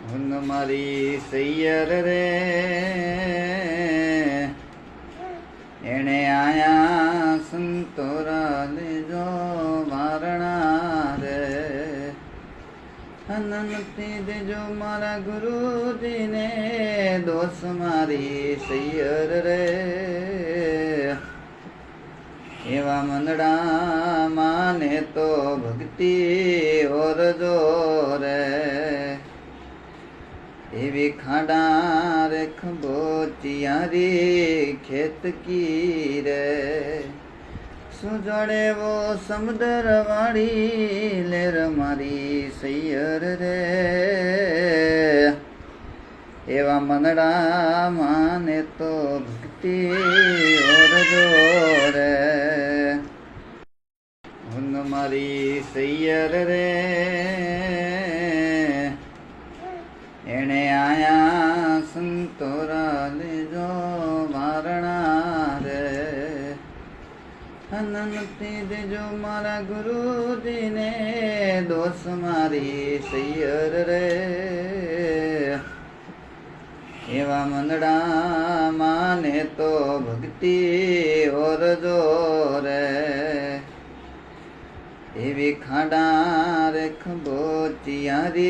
हुन मारी सैयर रे एने आया संतोरा ले जो मारणा रे अनंती दे जो मारा गुरु जी ने दोस्त मारी सैयर रे एवा मंदड़ा माने तो भक्ति और जोरे एवी खाड़ा रे खंबोचियारी खेत की रे सुजड़े वो समुद्र वाली लेर मारी सैयर रे एवा मनड़ा माने तो भक्ति और जोरे हुन मारी सैयर रे एने आया संतोरा ले जो मारणा रे अनंती दे जो मारा गुरु जी ने दोस्त मारी सैयर रे एवा मंदड़ा माने तो भक्ति और जोरे एवी खाड़ा रे खंबोचियारी